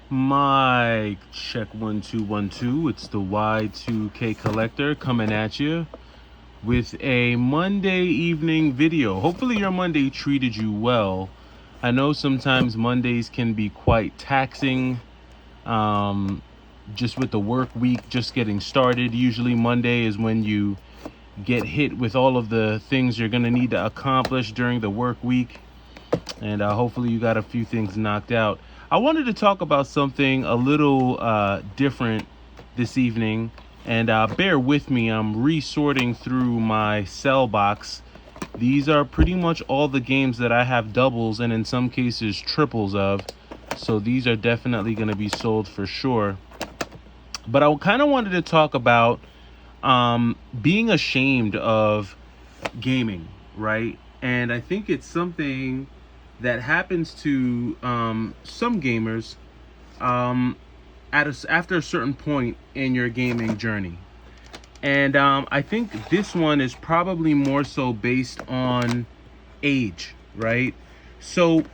Mic check 1 2 1 2. It's the Y2K collector coming at you with a Monday evening video. Hopefully your Monday treated you well. I know sometimes Mondays can be quite taxing. Um, just with the work week just getting started. Usually Monday is when you get hit with all of the things you're gonna need to accomplish during the work week, and hopefully you got a few things knocked out. I wanted to talk about something a little different this evening, and bear with me. I'm resorting through my sell box. These are pretty much all the games that I have doubles and in some cases triples of, so these are definitely going to be sold for sure. But I kind of wanted to talk about being ashamed of gaming, right? And I think it's something that happens to some gamers after a certain point in your gaming journey. And I think this one is probably more so based on age, right? So,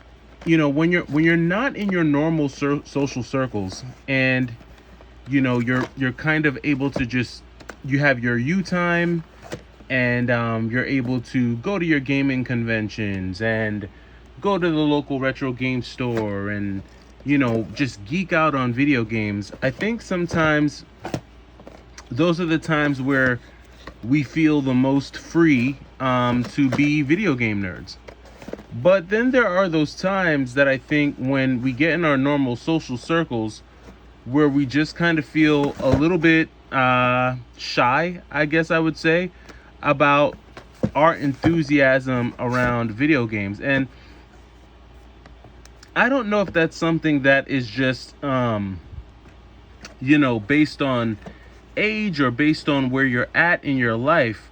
when you're not in your normal social circles, and you're kind of able to just you have your you time, and you're able to go to your gaming conventions and go to the local retro game store and just geek out on video games. I think sometimes those are the times where we feel the most free to be video game nerds. But then there are those times that I think when we get in our normal social circles where we just kind of feel a little bit shy, I guess I would say, about our enthusiasm around video games. And I don't know if that's something that is just based on age or based on where you're at in your life.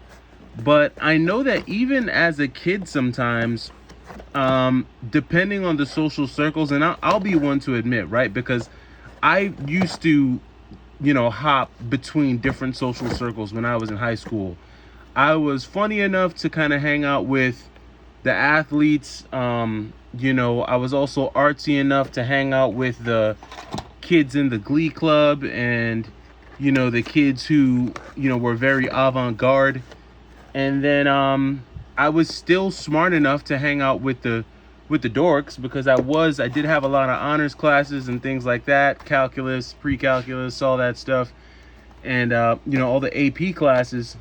But I know that even as a kid sometimes, depending on the social circles, and I'll be one to admit, right? Because I used to, hop between different social circles when I was in high school. I was funny enough to kind of hang out with the athletes. I was also artsy enough to hang out with the kids in the glee club, and the kids who were very avant-garde. And then I was still smart enough to hang out with the dorks, because I did have a lot of honors classes and things like that, calculus, pre-calculus, all that stuff, and all the AP classes.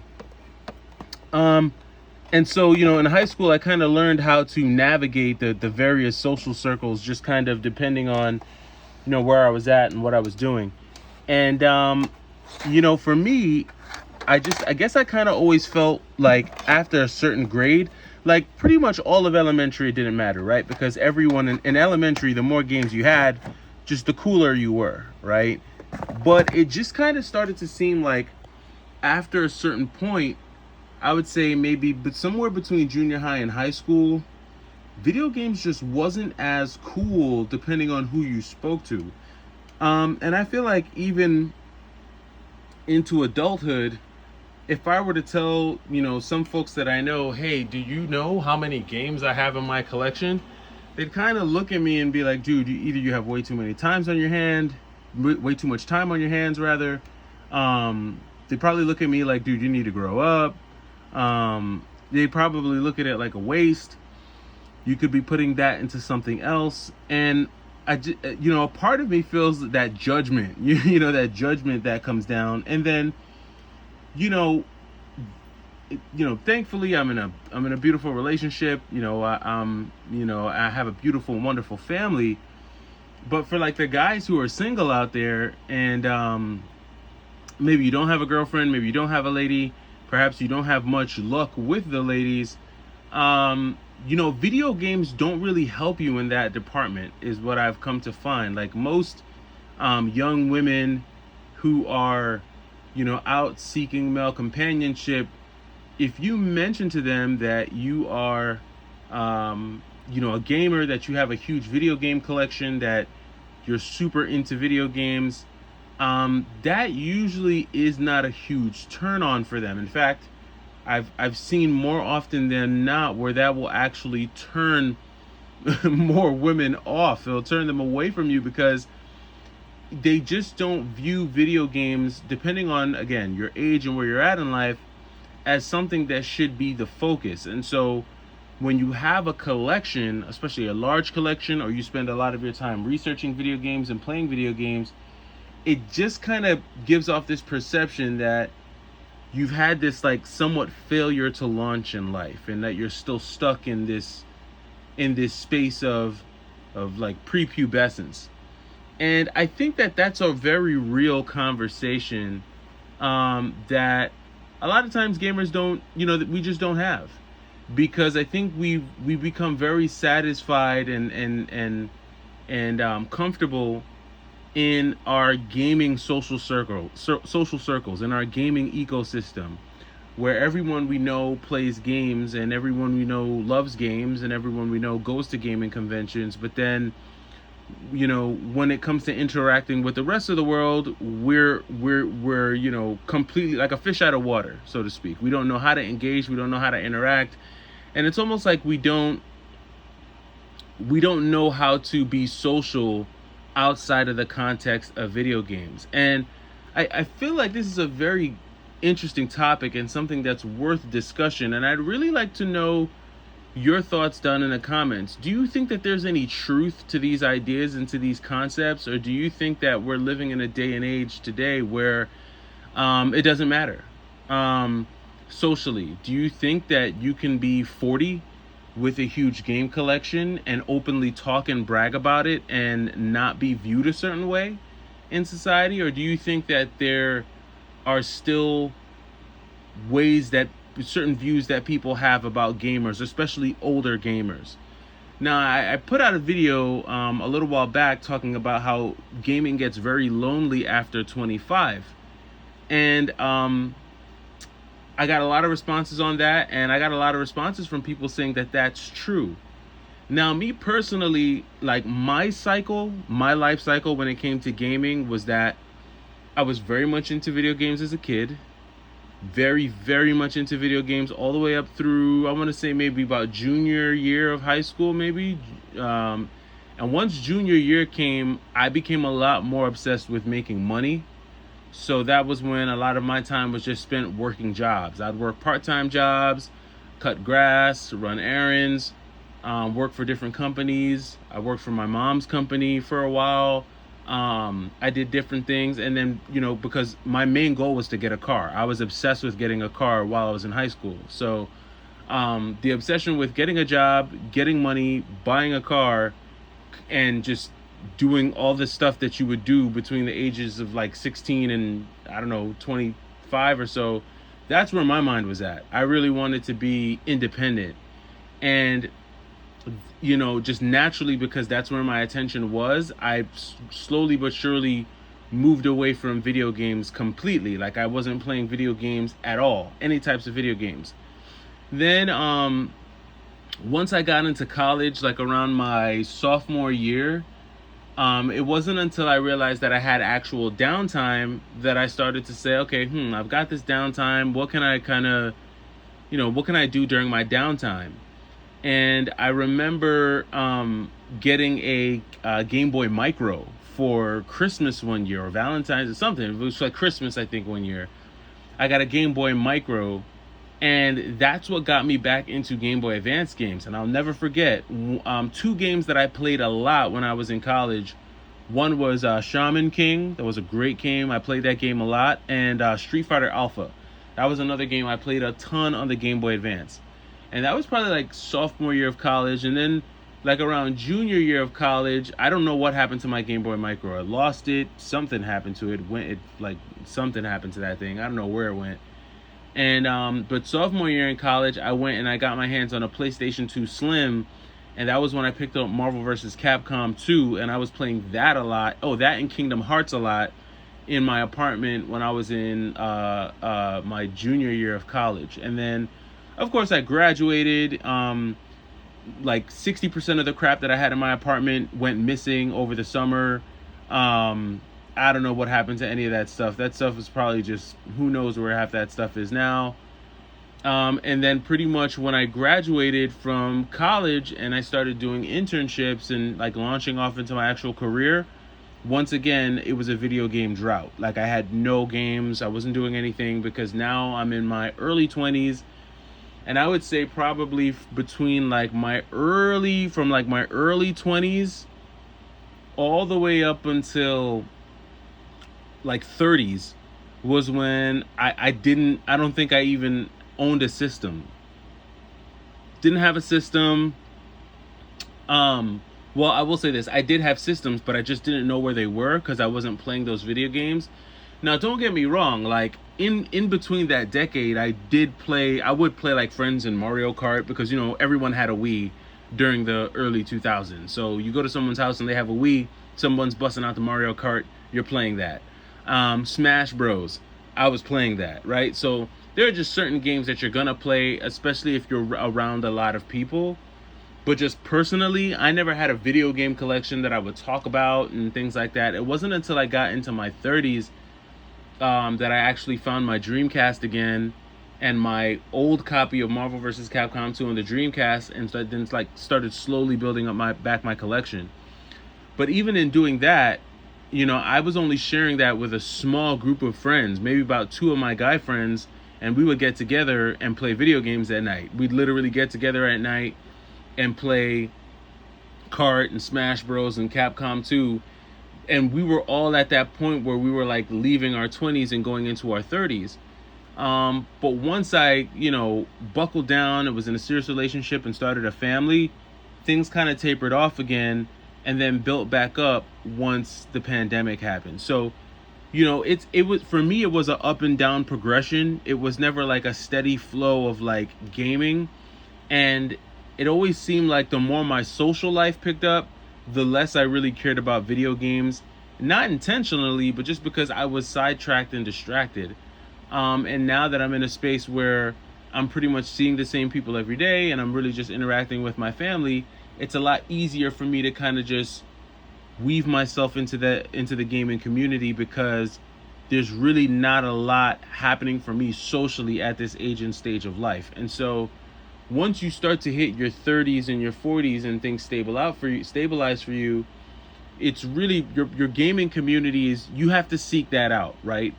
And so, in high school, I kind of learned how to navigate the various social circles, just kind of depending on, where I was at and what I was doing. And, for me, I guess I kind of always felt like after a certain grade, like pretty much all of elementary, it didn't matter, right? Because everyone in elementary, the more games you had, just the cooler you were, right? But it just kind of started to seem like after a certain point, I would say maybe but somewhere between junior high and high school, video games just wasn't as cool depending on who you spoke to. And I feel like even into adulthood, if I were to tell, some folks that I know, hey, do you know how many games I have in my collection? They'd kind of look at me and be like, dude, either you have way too many times on your hand, way too much time on your hands, rather. They probably look at me like, dude, you need to grow up. They probably look at it like a waste. You could be putting that into something else. And a part of me feels that judgment, that judgment that comes down. And then, thankfully I'm in a beautiful relationship. I have a beautiful and wonderful family. But for like the guys who are single out there, and maybe you don't have a girlfriend, maybe you don't have a lady, perhaps you don't have much luck with the ladies, video games don't really help you in that department, is what I've come to find. Like most young women who are, out seeking male companionship, if you mention to them that you are, a gamer, that you have a huge video game collection, that you're super into video games, that usually is not a huge turn on for them. In fact, I've seen more often than not where that will actually turn more women off. It'll turn them away from you, because they just don't view video games, depending on, again, your age and where you're at in life, as something that should be the focus. And so when you have a collection, especially a large collection, or you spend a lot of your time researching video games and playing video games, it just kind of gives off this perception that you've had this like somewhat failure to launch in life, and that you're still stuck in this space of like prepubescence. And I think that that's a very real conversation, that a lot of times gamers don't, that we just don't have, because I think we become very satisfied and comfortable in our gaming social circles, in our gaming ecosystem, where everyone we know plays games, and everyone we know loves games, and everyone we know goes to gaming conventions. But then, when it comes to interacting with the rest of the world, we're completely like a fish out of water, so to speak. We don't know how to engage, we don't know how to interact, and it's almost like we don't know how to be social outside of the context of video games. And I feel like this is a very interesting topic and something that's worth discussion, and I'd really like to know your thoughts down in the comments. Do you think that there's any truth to these ideas and to these concepts, or do you think that we're living in a day and age today where it doesn't matter socially? Do you think that you can be 40 with a huge game collection and openly talk and brag about it and not be viewed a certain way in society? Or do you think that there are still ways that certain views that people have about gamers, especially older gamers? Now, I put out a video a little while back talking about how gaming gets very lonely after 25. And I got a lot of responses on that, and I got a lot of responses from people saying that that's true. Now, me personally, like my life cycle when it came to gaming was that I was very much into video games as a kid. Very, very much into video games all the way up through, I want to say maybe about junior year of high school, maybe. And once junior year came, I became a lot more obsessed with making money. So that was when a lot of my time was just spent working jobs. I'd work part-time jobs, cut grass, run errands, work for different companies. I worked for my mom's company for a while. I did different things, and then, because my main goal was to get a car. I was obsessed with getting a car while I was in high school. So the obsession with getting a job, getting money, buying a car, and just doing all the stuff that you would do between the ages of like 16 and 25 or so, that's where my mind was at. I really wanted to be independent, and just naturally, because that's where my attention was, I slowly but surely moved away from video games completely. Like, I wasn't playing video games at all, any types of video games. Then once I got into college, like around my sophomore year, it wasn't until I realized that I had actual downtime that I started to say, okay, I've got this downtime. What can I what can I do during my downtime? And I remember getting a Game Boy Micro for Christmas one year, or Valentine's or something. It was like Christmas, I think, one year. I got a Game Boy Micro, and that's what got me back into Game Boy Advance games. And I'll never forget two games that I played a lot when I was in college. One was Shaman King. That was a great game. I played that game a lot. And Street Fighter Alpha. That was another game I played a ton on the Game Boy Advance. And that was probably like sophomore year of college. And then like around junior year of college, I don't know what happened to my Game Boy Micro. I lost it. Something happened to it. Something happened to that thing. I don't know where it went. And but sophomore year in college, I went and I got my hands on a PlayStation 2 Slim, and that was when I picked up Marvel vs. Capcom 2, and I was playing that a lot. Oh, that and Kingdom Hearts a lot in my apartment when I was in my junior year of college. And then, of course, I graduated. Like 60% of the crap that I had in my apartment went missing over the summer. I don't know what happened to any of that stuff. That stuff is probably just, who knows where half that stuff is now. And then pretty much when I graduated from college and I started doing internships and like launching off into my actual career, once again, it was a video game drought. Like, I had no games, I wasn't doing anything, because now I'm in my early 20s. And I would say probably between like my early 20s all the way up until like 30s was when I don't think I even owned a system. Didn't have a system. Well, I will say this. I did have systems, but I just didn't know where they were because I wasn't playing those video games. Now, don't get me wrong. Like, in between that decade, I would play like friends in Mario Kart, because, everyone had a Wii during the early 2000s. So you go to someone's house and they have a Wii, someone's busting out the Mario Kart, you're playing that. Smash Bros, I was playing that, right? So there are just certain games that you're gonna play, especially if you're around a lot of people. But just personally, I never had a video game collection that I would talk about and things like that. It wasn't until I got into my 30s that I actually found my Dreamcast again, and my old copy of Marvel vs. Capcom 2 on the Dreamcast, and then started slowly building up my collection. But even in doing that, I was only sharing that with a small group of friends, maybe about 2 of my guy friends, and we would get together and play video games at night. We'd literally get together at night and play Kart and Smash Bros. And Capcom 2. And we were all at that point where we were like leaving our 20s and going into our 30s. But once I, buckled down, it was in a serious relationship and started a family, things kind of tapered off again and then built back up once the pandemic happened. So, it was, for me, it was an up and down progression. It was never like a steady flow of like gaming. And it always seemed like the more my social life picked up, the less I really cared about video games. Not intentionally, but just because I was sidetracked and distracted. And now that I'm in a space where I'm pretty much seeing the same people every day and I'm really just interacting with my family, it's a lot easier for me to kind of just weave myself into the gaming community, because there's really not a lot happening for me socially at this age and stage of life. And so once you start to hit your 30s and your 40s and things stabilize for you, it's really your gaming communities. You have to seek that out, right?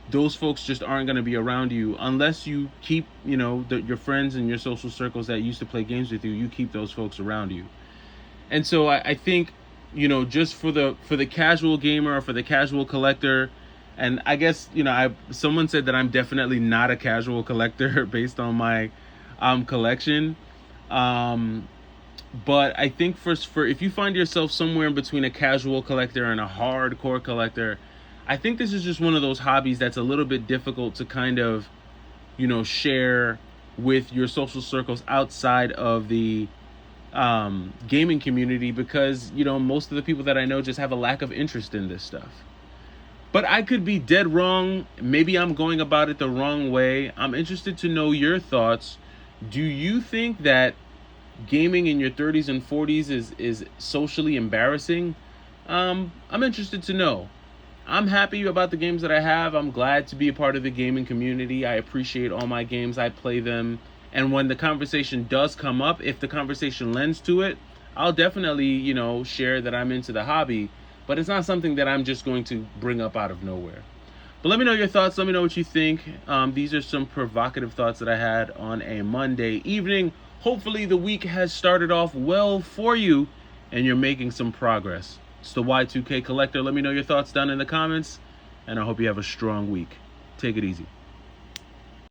Those folks just aren't going to be around you unless you keep, your friends and your social circles that used to play games with you. You keep those folks around you. And so I think, just for the casual gamer or for the casual collector, and I guess, someone said that I'm definitely not a casual collector based on my collection. But I think for if you find yourself somewhere in between a casual collector and a hardcore collector, I think this is just one of those hobbies that's a little bit difficult to kind of, share with your social circles outside of the gaming community, because, most of the people that I know just have a lack of interest in this stuff. But I could be dead wrong. Maybe I'm going about it the wrong way. I'm interested to know your thoughts. Do you think that gaming in your 30s and 40s is socially embarrassing? I'm interested to know. I'm happy about the games that I have. I'm glad to be a part of the gaming community. I appreciate all my games. I play them. And when the conversation does come up, if the conversation lends to it, I'll definitely, share that I'm into the hobby. But it's not something that I'm just going to bring up out of nowhere. But let me know your thoughts. Let me know what you think. These are some provocative thoughts that I had on a Monday evening. Hopefully the week has started off well for you and you're making some progress. It's the Y2K Collector. Let me know your thoughts down in the comments, and I hope you have a strong week. Take it easy.